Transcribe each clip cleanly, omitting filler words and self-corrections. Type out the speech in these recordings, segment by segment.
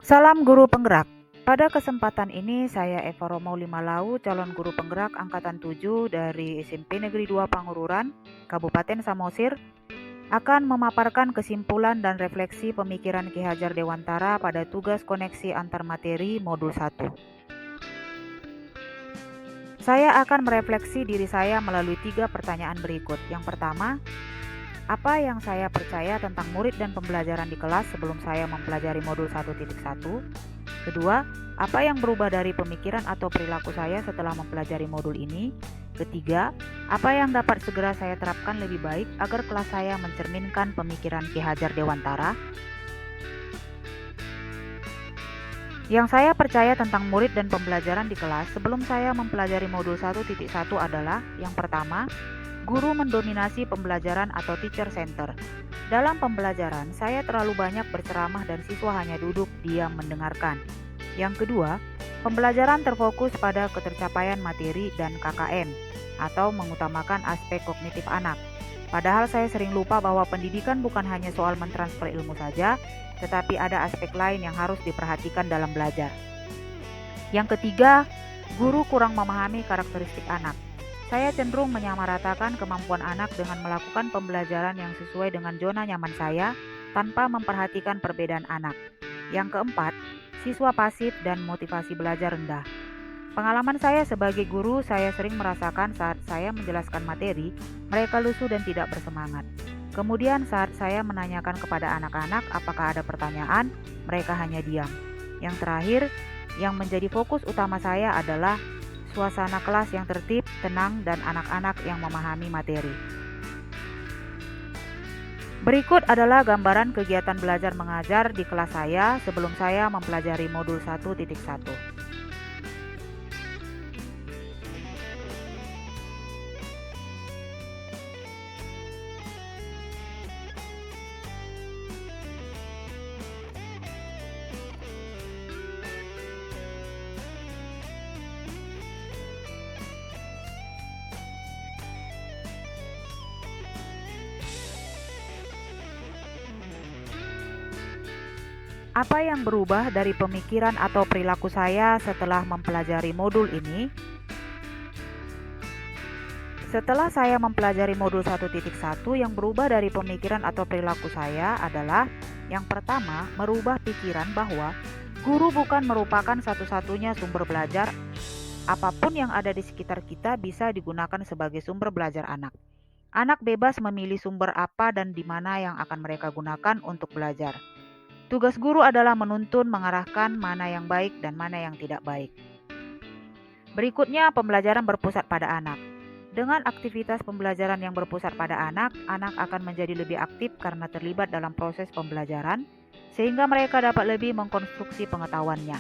Salam Guru Penggerak. Pada kesempatan ini saya Eva Romo Limalau, calon guru penggerak angkatan 7 dari SMP Negeri 2 Pangururan, Kabupaten Samosir, akan memaparkan kesimpulan dan refleksi pemikiran Ki Hajar Dewantara pada tugas koneksi antar materi modul 1. Saya akan merefleksi diri saya melalui 3 pertanyaan berikut. Yang pertama, apa yang saya percaya tentang murid dan pembelajaran di kelas sebelum saya mempelajari modul 1.1? Kedua, apa yang berubah dari pemikiran atau perilaku saya setelah mempelajari modul ini? Ketiga, apa yang dapat segera saya terapkan lebih baik agar kelas saya mencerminkan pemikiran Ki Hajar Dewantara? Yang saya percaya tentang murid dan pembelajaran di kelas sebelum saya mempelajari modul 1.1 adalah yang pertama, guru mendominasi pembelajaran atau teacher center. Dalam pembelajaran, saya terlalu banyak berceramah dan siswa hanya duduk diam mendengarkan. Yang kedua, pembelajaran terfokus pada ketercapaian materi dan KKM atau mengutamakan aspek kognitif anak. Padahal saya sering lupa bahwa pendidikan bukan hanya soal mentransfer ilmu saja, tetapi ada aspek lain yang harus diperhatikan dalam belajar. Yang ketiga, guru kurang memahami karakteristik anak. Saya cenderung menyamaratakan kemampuan anak dengan melakukan pembelajaran yang sesuai dengan zona nyaman saya tanpa memperhatikan perbedaan anak. Yang keempat, siswa pasif dan motivasi belajar rendah. Pengalaman saya sebagai guru, saya sering merasakan saat saya menjelaskan materi, mereka lusuh dan tidak bersemangat. Kemudian saat saya menanyakan kepada anak-anak apakah ada pertanyaan, mereka hanya diam. Yang terakhir, yang menjadi fokus utama saya adalah suasana kelas yang tertib, tenang, dan anak-anak yang memahami materi. Berikut adalah gambaran kegiatan belajar mengajar di kelas saya sebelum saya mempelajari modul 1.1. Apa yang berubah dari pemikiran atau perilaku saya setelah mempelajari modul ini? Setelah saya mempelajari modul 1.1, yang berubah dari pemikiran atau perilaku saya adalah yang pertama, merubah pikiran bahwa guru bukan merupakan satu-satunya sumber belajar. Apapun yang ada di sekitar kita bisa digunakan sebagai sumber belajar anak. Anak bebas memilih sumber apa dan di mana yang akan mereka gunakan untuk belajar. Tugas guru adalah menuntun, mengarahkan mana yang baik dan mana yang tidak baik. Berikutnya, pembelajaran berpusat pada anak. Dengan aktivitas pembelajaran yang berpusat pada anak, anak akan menjadi lebih aktif karena terlibat dalam proses pembelajaran, sehingga mereka dapat lebih mengkonstruksi pengetahuannya.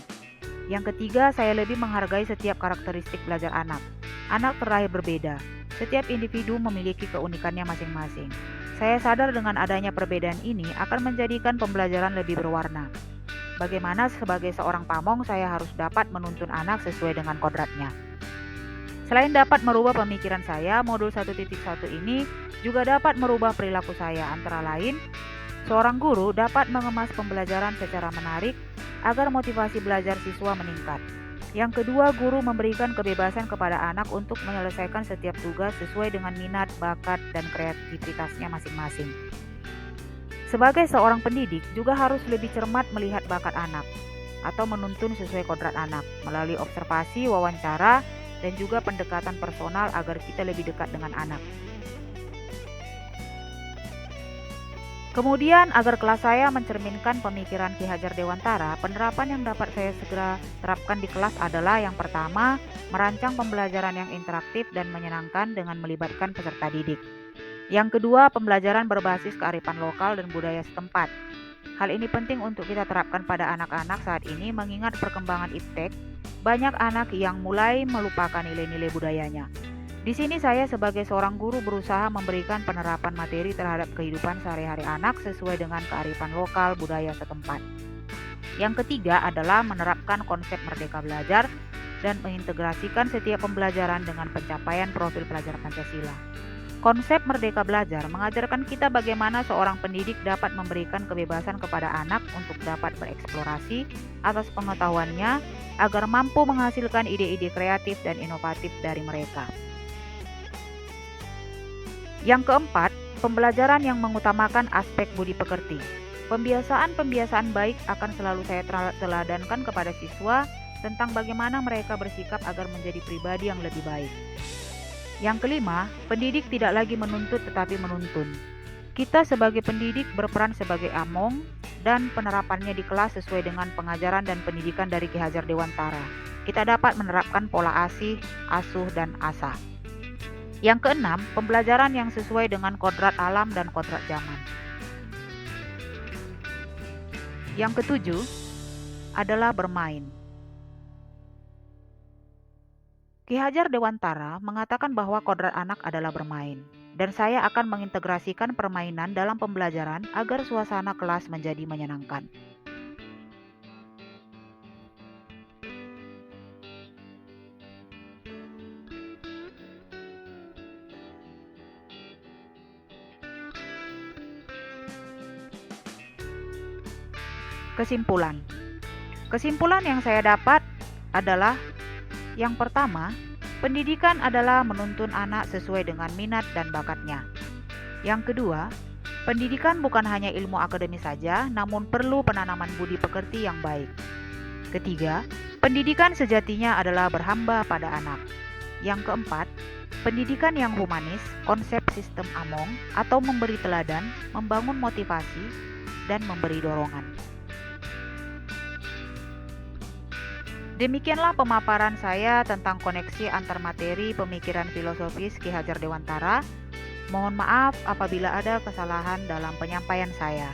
Yang ketiga, saya lebih menghargai setiap karakteristik belajar anak. Anak terlahir berbeda. Setiap individu memiliki keunikannya masing-masing. Saya sadar dengan adanya perbedaan ini akan menjadikan pembelajaran lebih berwarna. Bagaimana sebagai seorang pamong saya harus dapat menuntun anak sesuai dengan kodratnya. Selain dapat merubah pemikiran saya, modul 1.1 ini juga dapat merubah perilaku saya. Antara lain, seorang guru dapat mengemas pembelajaran secara menarik agar motivasi belajar siswa meningkat. Yang kedua, guru memberikan kebebasan kepada anak untuk menyelesaikan setiap tugas sesuai dengan minat, bakat, dan kreativitasnya masing-masing. Sebagai seorang pendidik, juga harus lebih cermat melihat bakat anak atau menuntun sesuai kodrat anak melalui observasi, wawancara, dan juga pendekatan personal agar kita lebih dekat dengan anak. Kemudian, agar kelas saya mencerminkan pemikiran Ki Hajar Dewantara, penerapan yang dapat saya segera terapkan di kelas adalah yang pertama, merancang pembelajaran yang interaktif dan menyenangkan dengan melibatkan peserta didik. Yang kedua, pembelajaran berbasis kearifan lokal dan budaya setempat. Hal ini penting untuk kita terapkan pada anak-anak saat ini mengingat perkembangan iptek, banyak anak yang mulai melupakan nilai-nilai budayanya. Di sini saya sebagai seorang guru berusaha memberikan penerapan materi terhadap kehidupan sehari-hari anak sesuai dengan kearifan lokal budaya setempat. Yang ketiga adalah menerapkan konsep merdeka belajar dan mengintegrasikan setiap pembelajaran dengan pencapaian profil pelajar Pancasila. Konsep Merdeka Belajar mengajarkan kita bagaimana seorang pendidik dapat memberikan kebebasan kepada anak untuk dapat bereksplorasi atas pengetahuannya agar mampu menghasilkan ide-ide kreatif dan inovatif dari mereka. Yang keempat, pembelajaran yang mengutamakan aspek budi pekerti. Pembiasaan-pembiasaan baik akan selalu saya teladankan kepada siswa tentang bagaimana mereka bersikap agar menjadi pribadi yang lebih baik. Yang kelima, pendidik tidak lagi menuntut tetapi menuntun. Kita sebagai pendidik berperan sebagai among dan penerapannya di kelas sesuai dengan pengajaran dan pendidikan dari Ki Hajar Dewantara. Kita dapat menerapkan pola asih, asuh, dan asah. Yang keenam, pembelajaran yang sesuai dengan kodrat alam dan kodrat zaman. Yang ketujuh adalah bermain. Ki Hajar Dewantara mengatakan bahwa kodrat anak adalah bermain, dan saya akan mengintegrasikan permainan dalam pembelajaran agar suasana kelas menjadi menyenangkan. Kesimpulan yang saya dapat adalah yang pertama, pendidikan adalah menuntun anak sesuai dengan minat dan bakatnya. Yang kedua, pendidikan bukan hanya ilmu akademis saja, namun perlu penanaman budi pekerti yang baik. Ketiga, pendidikan sejatinya adalah berhamba pada anak. Yang keempat, pendidikan yang humanis, konsep sistem among atau memberi teladan, membangun motivasi, dan memberi dorongan. Demikianlah pemaparan saya tentang koneksi antar materi pemikiran filosofis Ki Hajar Dewantara. Mohon maaf apabila ada kesalahan dalam penyampaian saya.